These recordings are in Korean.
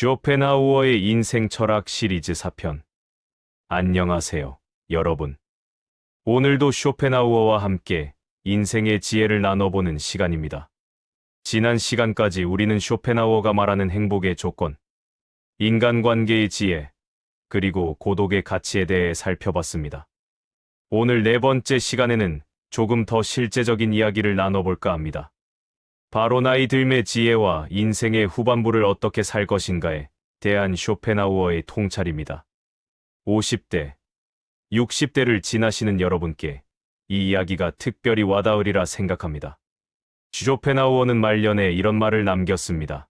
쇼펜하우어의 인생 철학 시리즈 4편. 안녕하세요, 여러분. 오늘도 쇼펜하우어와 함께 인생의 지혜를 나눠보는 시간입니다. 지난 시간까지 우리는 쇼펜하우어가 말하는 행복의 조건, 인간관계의 지혜, 그리고 고독의 가치에 대해 살펴봤습니다. 오늘 네 번째 시간에는 조금 더 실제적인 이야기를 나눠볼까 합니다. 바로 나이 들매 지혜와 인생의 후반부를 어떻게 살 것인가에 대한 쇼펜하우어의 통찰입니다. 50대, 60대를 지나시는 여러분께 이 이야기가 특별히 와닿으리라 생각합니다. 쇼펜하우어는 말년에 이런 말을 남겼습니다.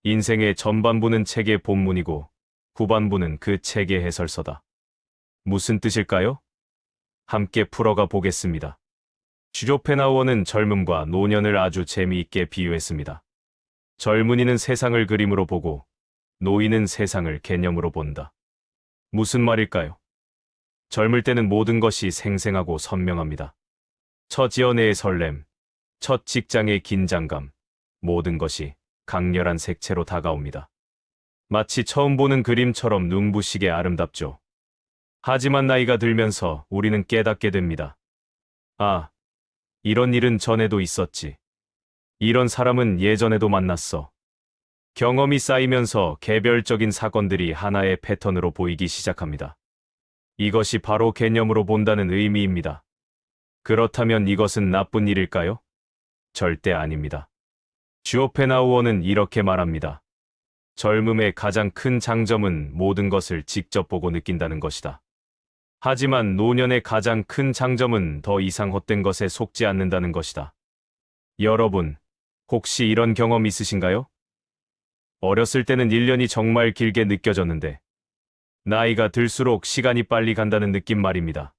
인생의 전반부는 책의 본문이고 후반부는 그 책의 해설서다. 무슨 뜻일까요? 함께 풀어가 보겠습니다. 쇼펜하우어는 젊음과 노년을 아주 재미있게 비유했습니다. 젊은이는 세상을 그림으로 보고 노인은 세상을 개념으로 본다. 무슨 말일까요? 젊을 때는 모든 것이 생생하고 선명합니다. 첫 연애의 설렘, 첫 직장의 긴장감, 모든 것이 강렬한 색채로 다가옵니다. 마치 처음 보는 그림처럼 눈부시게 아름답죠. 하지만 나이가 들면서 우리는 깨닫게 됩니다. 아, 이런 일은 전에도 있었지. 이런 사람은 예전에도 만났어. 경험이 쌓이면서 개별적인 사건들이 하나의 패턴으로 보이기 시작합니다. 이것이 바로 개념으로 본다는 의미입니다. 그렇다면 이것은 나쁜 일일까요? 절대 아닙니다. 쇼펜하우어는 이렇게 말합니다. 젊음의 가장 큰 장점은 모든 것을 직접 보고 느낀다는 것이다. 하지만 노년의 가장 큰 장점은 더 이상 헛된 것에 속지 않는다는 것이다. 여러분, 혹시 이런 경험 있으신가요? 어렸을 때는 1년이 정말 길게 느껴졌는데 나이가 들수록 시간이 빨리 간다는 느낌 말입니다.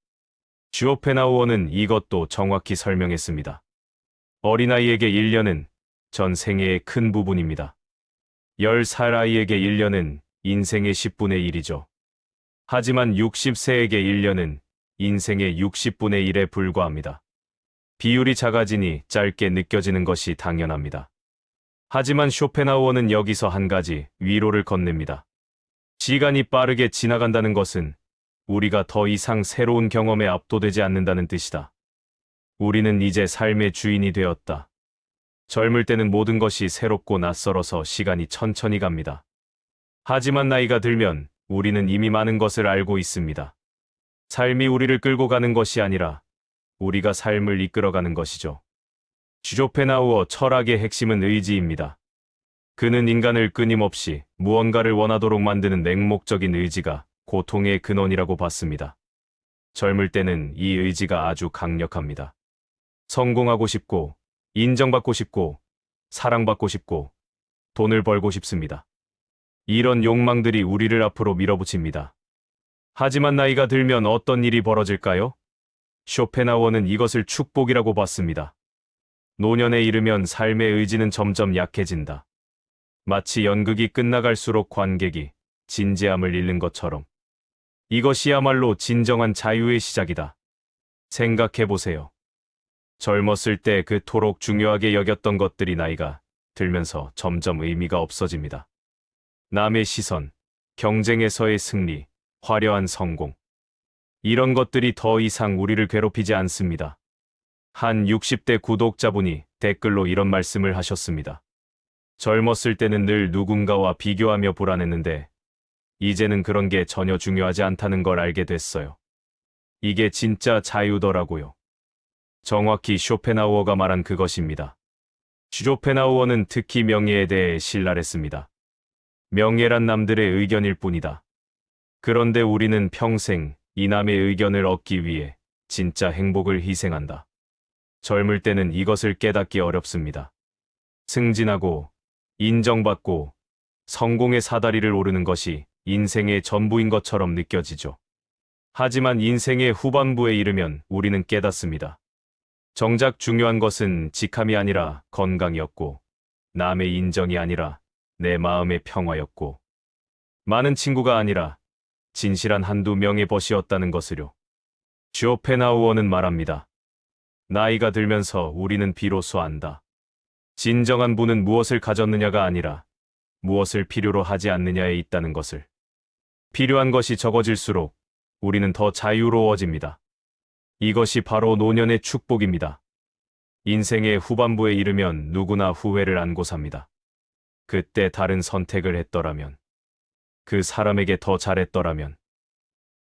쇼펜하우어는 이것도 정확히 설명했습니다. 어린아이에게 1년은 전 생애의 큰 부분입니다. 10살 아이에게 1년은 인생의 10분의 1이죠. 하지만 60세에게 1년은 인생의 60분의 1에 불과합니다. 비율이 작아지니 짧게 느껴지는 것이 당연합니다. 하지만 쇼펜하우어는 여기서 한 가지 위로를 건넵니다. 시간이 빠르게 지나간다는 것은 우리가 더 이상 새로운 경험에 압도되지 않는다는 뜻이다. 우리는 이제 삶의 주인이 되었다. 젊을 때는 모든 것이 새롭고 낯설어서 시간이 천천히 갑니다. 하지만 나이가 들면 우리는 이미 많은 것을 알고 있습니다. 삶이 우리를 끌고 가는 것이 아니라 우리가 삶을 이끌어가는 것이죠. 쇼펜하우어 철학의 핵심은 의지입니다. 그는 인간을 끊임없이 무언가를 원하도록 만드는 맹목적인 의지가 고통의 근원이라고 봤습니다. 젊을 때는 이 의지가 아주 강력합니다. 성공하고 싶고, 인정받고 싶고, 사랑받고 싶고, 돈을 벌고 싶습니다. 이런 욕망들이 우리를 앞으로 밀어붙입니다. 하지만 나이가 들면 어떤 일이 벌어질까요? 쇼펜하우어는 이것을 축복이라고 봤습니다. 노년에 이르면 삶의 의지는 점점 약해진다. 마치 연극이 끝나갈수록 관객이 진지함을 잃는 것처럼. 이것이야말로 진정한 자유의 시작이다. 생각해보세요. 젊었을 때 그토록 중요하게 여겼던 것들이 나이가 들면서 점점 의미가 없어집니다. 남의 시선, 경쟁에서의 승리, 화려한 성공. 이런 것들이 더 이상 우리를 괴롭히지 않습니다. 한 60대 구독자분이 댓글로 이런 말씀을 하셨습니다. 젊었을 때는 늘 누군가와 비교하며 불안했는데 이제는 그런 게 전혀 중요하지 않다는 걸 알게 됐어요. 이게 진짜 자유더라고요. 정확히 쇼펜하우어가 말한 그것입니다. 쇼펜하우어는 특히 명예에 대해 신랄했습니다. 명예란 남들의 의견일 뿐이다. 그런데 우리는 평생 이 남의 의견을 얻기 위해 진짜 행복을 희생한다. 젊을 때는 이것을 깨닫기 어렵습니다. 승진하고, 인정받고, 성공의 사다리를 오르는 것이 인생의 전부인 것처럼 느껴지죠. 하지만 인생의 후반부에 이르면 우리는 깨닫습니다. 정작 중요한 것은 직함이 아니라 건강이었고, 남의 인정이 아니라 내 마음의 평화였고, 많은 친구가 아니라 진실한 한두 명의 벗이었다는 것을요. 쇼펜하우어는 말합니다. 나이가 들면서 우리는 비로소 안다. 진정한 부는 무엇을 가졌느냐가 아니라 무엇을 필요로 하지 않느냐에 있다는 것을. 필요한 것이 적어질수록 우리는 더 자유로워집니다. 이것이 바로 노년의 축복입니다. 인생의 후반부에 이르면 누구나 후회를 안고 삽니다. 그때 다른 선택을 했더라면, 그 사람에게 더 잘했더라면,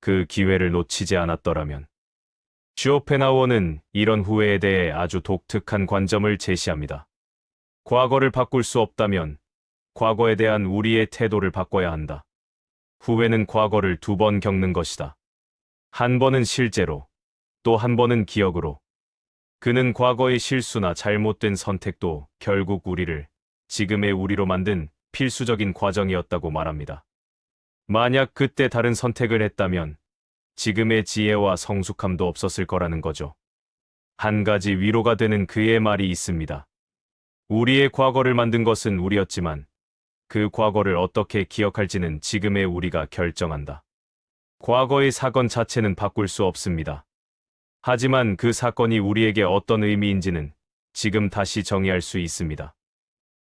그 기회를 놓치지 않았더라면. 쇼펜하우어는 이런 후회에 대해 아주 독특한 관점을 제시합니다. 과거를 바꿀 수 없다면 과거에 대한 우리의 태도를 바꿔야 한다. 후회는 과거를 2번 겪는 것이다. 한 번은 실제로, 또 한 번은 기억으로. 그는 과거의 실수나 잘못된 선택도 결국 우리를 지금의 우리로 만든 필수적인 과정이었다고 말합니다. 만약 그때 다른 선택을 했다면 지금의 지혜와 성숙함도 없었을 거라는 거죠. 한 가지 위로가 되는 그의 말이 있습니다. 우리의 과거를 만든 것은 우리였지만 그 과거를 어떻게 기억할지는 지금의 우리가 결정한다. 과거의 사건 자체는 바꿀 수 없습니다. 하지만 그 사건이 우리에게 어떤 의미인지는 지금 다시 정의할 수 있습니다.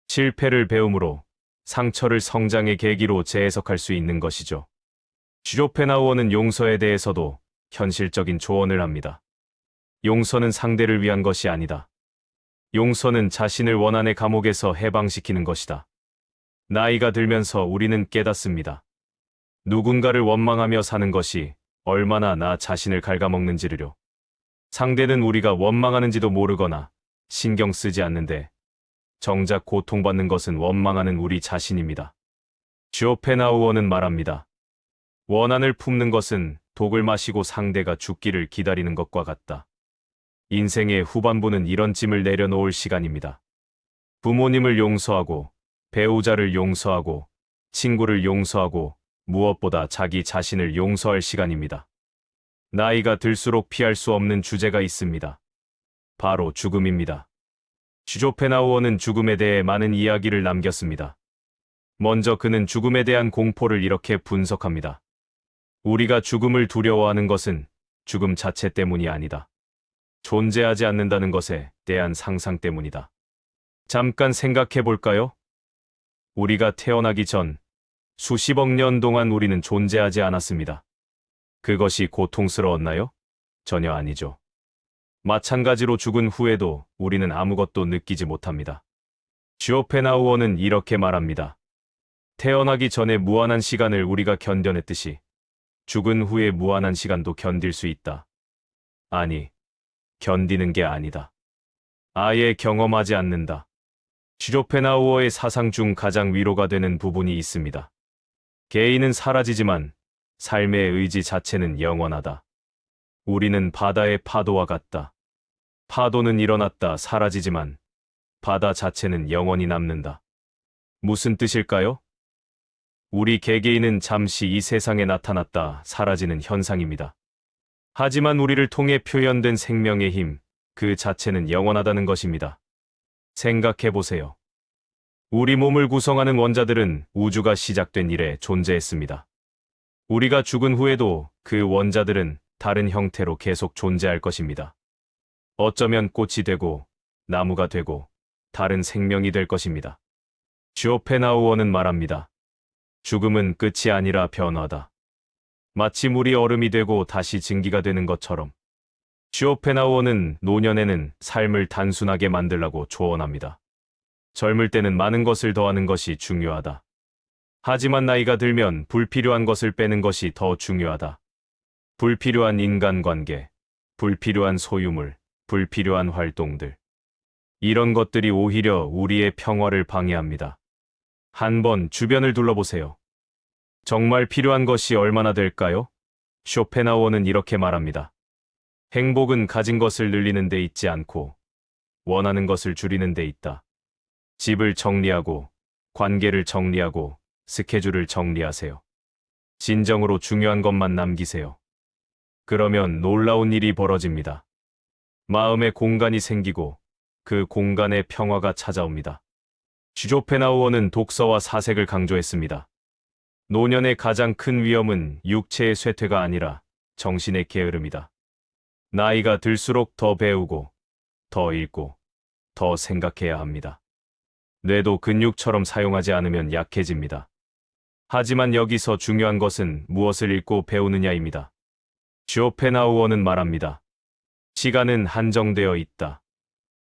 실패를 배움으로, 상처를 성장의 계기로 재해석할 수 있는 것이죠. 쇼펜하우어는 용서에 대해서도 현실적인 조언을 합니다. 용서는 상대를 위한 것이 아니다. 용서는 자신을 원한의 감옥에서 해방시키는 것이다. 나이가 들면서 우리는 깨닫습니다. 누군가를 원망하며 사는 것이 얼마나 나 자신을 갉아먹는지를요. 상대는 우리가 원망하는지도 모르거나 신경 쓰지 않는데 정작 고통받는 것은 원망하는 우리 자신입니다. 쇼펜하우어는 말합니다. 원한을 품는 것은 독을 마시고 상대가 죽기를 기다리는 것과 같다. 인생의 후반부는 이런 짐을 내려놓을 시간입니다. 부모님을 용서하고, 배우자를 용서하고, 친구를 용서하고, 무엇보다 자기 자신을 용서할 시간입니다. 나이가 들수록 피할 수 없는 주제가 있습니다. 바로 죽음입니다. 쇼펜하우어는 죽음에 대해 많은 이야기를 남겼습니다. 먼저 그는 죽음에 대한 공포를 이렇게 분석합니다. 우리가 죽음을 두려워하는 것은 죽음 자체 때문이 아니다. 존재하지 않는다는 것에 대한 상상 때문이다. 잠깐 생각해 볼까요? 우리가 태어나기 전 수십억 년 동안 우리는 존재하지 않았습니다. 그것이 고통스러웠나요? 전혀 아니죠. 마찬가지로 죽은 후에도 우리는 아무것도 느끼지 못합니다. 쇼펜하우어는 이렇게 말합니다. 태어나기 전에 무한한 시간을 우리가 견뎌냈듯이 죽은 후에 무한한 시간도 견딜 수 있다. 아니, 견디는 게 아니다. 아예 경험하지 않는다. 쇼펜하우어의 사상 중 가장 위로가 되는 부분이 있습니다. 개인은 사라지지만 삶의 의지 자체는 영원하다. 우리는 바다의 파도와 같다. 파도는 일어났다 사라지지만 바다 자체는 영원히 남는다. 무슨 뜻일까요? 우리 개개인은 잠시 이 세상에 나타났다 사라지는 현상입니다. 하지만 우리를 통해 표현된 생명의 힘, 그 자체는 영원하다는 것입니다. 생각해 보세요. 우리 몸을 구성하는 원자들은 우주가 시작된 이래 존재했습니다. 우리가 죽은 후에도 그 원자들은 다른 형태로 계속 존재할 것입니다. 어쩌면 꽃이 되고, 나무가 되고, 다른 생명이 될 것입니다. 쇼펜하우어는 말합니다. 죽음은 끝이 아니라 변화다. 마치 물이 얼음이 되고 다시 증기가 되는 것처럼. 쇼펜하우어는 노년에는 삶을 단순하게 만들라고 조언합니다. 젊을 때는 많은 것을 더하는 것이 중요하다. 하지만 나이가 들면 불필요한 것을 빼는 것이 더 중요하다. 불필요한 인간관계, 불필요한 소유물, 불필요한 활동들. 이런 것들이 오히려 우리의 평화를 방해합니다. 한번 주변을 둘러보세요. 정말 필요한 것이 얼마나 될까요? 쇼펜하우어는 이렇게 말합니다. 행복은 가진 것을 늘리는 데 있지 않고 원하는 것을 줄이는 데 있다. 집을 정리하고, 관계를 정리하고, 스케줄을 정리하세요. 진정으로 중요한 것만 남기세요. 그러면 놀라운 일이 벌어집니다. 마음의 공간이 생기고 그 공간에 평화가 찾아옵니다. 쇼펜하우어는 독서와 사색을 강조했습니다. 노년의 가장 큰 위험은 육체의 쇠퇴가 아니라 정신의 게으름이다. 나이가 들수록 더 배우고, 더 읽고, 더 생각해야 합니다. 뇌도 근육처럼 사용하지 않으면 약해집니다. 하지만 여기서 중요한 것은 무엇을 읽고 배우느냐입니다. 쇼펜하우어는 말합니다. 시간은 한정되어 있다.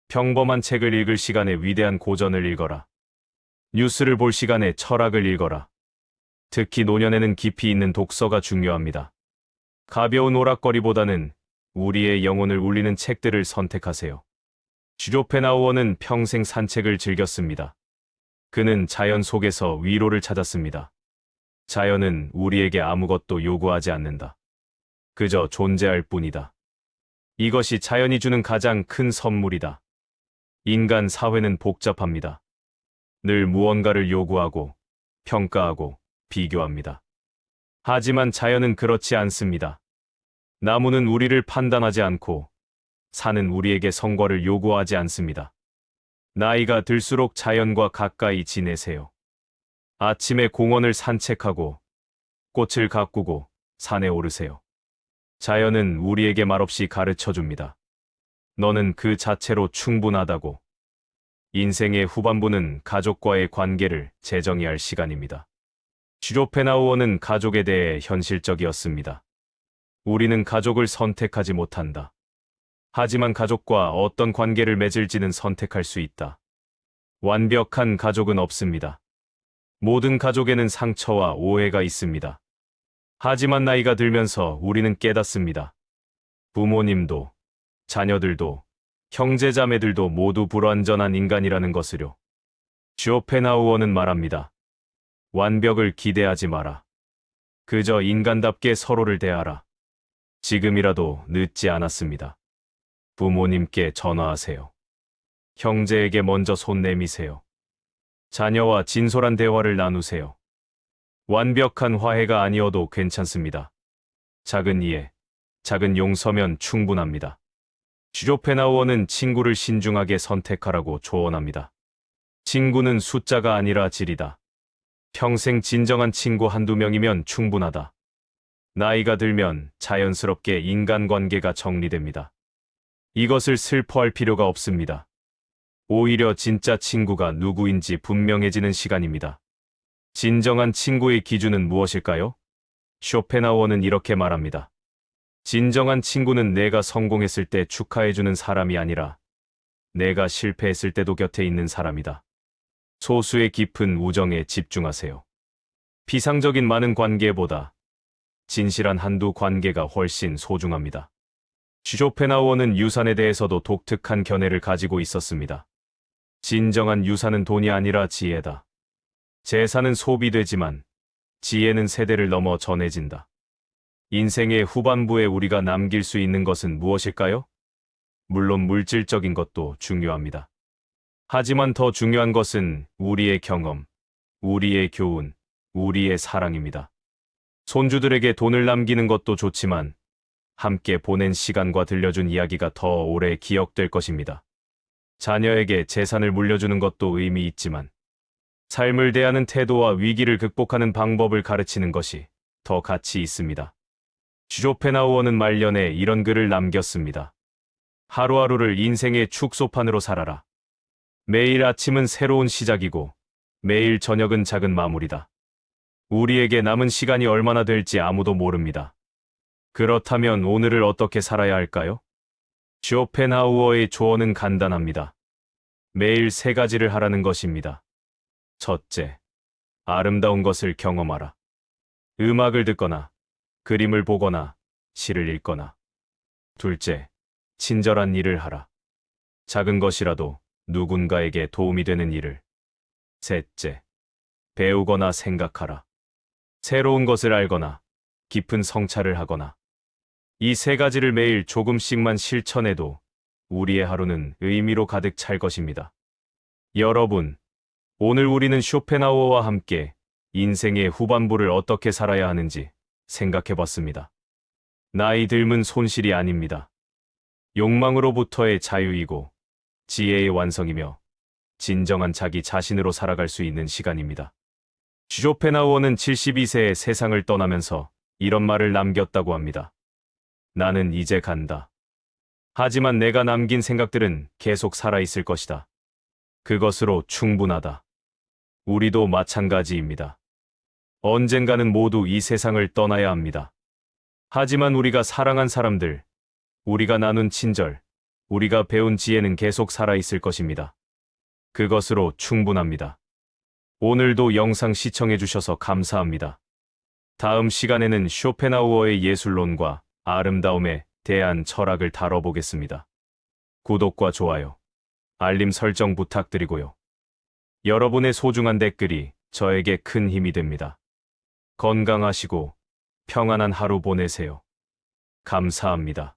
평범한 책을 읽을 시간에 위대한 고전을 읽어라. 뉴스를 볼 시간에 철학을 읽어라. 특히 노년에는 깊이 있는 독서가 중요합니다. 가벼운 오락거리보다는 우리의 영혼을 울리는 책들을 선택하세요. 쇼펜하우어는 평생 산책을 즐겼습니다. 그는 자연 속에서 위로를 찾았습니다. 자연은 우리에게 아무것도 요구하지 않는다. 그저 존재할 뿐이다. 이것이 자연이 주는 가장 큰 선물이다. 인간 사회는 복잡합니다. 늘 무언가를 요구하고, 평가하고, 비교합니다. 하지만 자연은 그렇지 않습니다. 나무는 우리를 판단하지 않고, 산은 우리에게 성과를 요구하지 않습니다. 나이가 들수록 자연과 가까이 지내세요. 아침에 공원을 산책하고, 꽃을 가꾸고, 산에 오르세요. 자연은 우리에게 말없이 가르쳐 줍니다. 너는 그 자체로 충분하다고. 인생의 후반부는 가족과의 관계를 재정의할 시간입니다. 쇼펜하우어는 가족에 대해 현실적이었습니다. 우리는 가족을 선택하지 못한다. 하지만 가족과 어떤 관계를 맺을지는 선택할 수 있다. 완벽한 가족은 없습니다. 모든 가족에는 상처와 오해가 있습니다. 하지만 나이가 들면서 우리는 깨닫습니다. 부모님도, 자녀들도, 형제자매들도 모두 불완전한 인간이라는 것을요. 쇼펜하우어는 말합니다. 완벽을 기대하지 마라. 그저 인간답게 서로를 대하라. 지금이라도 늦지 않았습니다. 부모님께 전화하세요. 형제에게 먼저 손 내미세요. 자녀와 진솔한 대화를 나누세요. 완벽한 화해가 아니어도 괜찮습니다. 작은 이해, 작은 용서면 충분합니다. 쇼펜하우어는 친구를 신중하게 선택하라고 조언합니다. 친구는 숫자가 아니라 질이다. 평생 진정한 친구 한두 명이면 충분하다. 나이가 들면 자연스럽게 인간관계가 정리됩니다. 이것을 슬퍼할 필요가 없습니다. 오히려 진짜 친구가 누구인지 분명해지는 시간입니다. 진정한 친구의 기준은 무엇일까요? 쇼펜하우어는 이렇게 말합니다. 진정한 친구는 내가 성공했을 때 축하해주는 사람이 아니라 내가 실패했을 때도 곁에 있는 사람이다. 소수의 깊은 우정에 집중하세요. 피상적인 많은 관계보다 진실한 한두 관계가 훨씬 소중합니다. 쇼펜하우어는 유산에 대해서도 독특한 견해를 가지고 있었습니다. 진정한 유산은 돈이 아니라 지혜다. 재산은 소비되지만 지혜는 세대를 넘어 전해진다. 인생의 후반부에 우리가 남길 수 있는 것은 무엇일까요? 물론 물질적인 것도 중요합니다. 하지만 더 중요한 것은 우리의 경험, 우리의 교훈, 우리의 사랑입니다. 손주들에게 돈을 남기는 것도 좋지만 함께 보낸 시간과 들려준 이야기가 더 오래 기억될 것입니다. 자녀에게 재산을 물려주는 것도 의미 있지만 삶을 대하는 태도와 위기를 극복하는 방법을 가르치는 것이 더 가치 있습니다. 쇼펜하우어는 말년에 이런 글을 남겼습니다. 하루하루를 인생의 축소판으로 살아라. 매일 아침은 새로운 시작이고 매일 저녁은 작은 마무리다. 우리에게 남은 시간이 얼마나 될지 아무도 모릅니다. 그렇다면 오늘을 어떻게 살아야 할까요? 쇼펜하우어의 조언은 간단합니다. 매일 세 가지를 하라는 것입니다. 첫째, 아름다운 것을 경험하라. 음악을 듣거나, 그림을 보거나, 시를 읽거나. 둘째, 친절한 일을 하라. 작은 것이라도 누군가에게 도움이 되는 일을. 셋째, 배우거나 생각하라. 새로운 것을 알거나, 깊은 성찰을 하거나. 이 세 가지를 매일 조금씩만 실천해도 우리의 하루는 의미로 가득 찰 것입니다. 여러분, 오늘 우리는 쇼펜하우어와 함께 인생의 후반부를 어떻게 살아야 하는지 생각해 봤습니다. 나이 들면 손실이 아닙니다. 욕망으로부터의 자유이고 지혜의 완성이며 진정한 자기 자신으로 살아갈 수 있는 시간입니다. 쇼펜하우어는 72세에 세상을 떠나면서 이런 말을 남겼다고 합니다. 나는 이제 간다. 하지만 내가 남긴 생각들은 계속 살아있을 것이다. 그것으로 충분하다. 우리도 마찬가지입니다. 언젠가는 모두 이 세상을 떠나야 합니다. 하지만 우리가 사랑한 사람들, 우리가 나눈 친절, 우리가 배운 지혜는 계속 살아있을 것입니다. 그것으로 충분합니다. 오늘도 영상 시청해주셔서 감사합니다. 다음 시간에는 쇼펜하우어의 예술론과 아름다움에 대한 철학을 다뤄보겠습니다. 구독과 좋아요, 알림 설정 부탁드리고요. 여러분의 소중한 댓글이 저에게 큰 힘이 됩니다. 건강하시고 평안한 하루 보내세요. 감사합니다.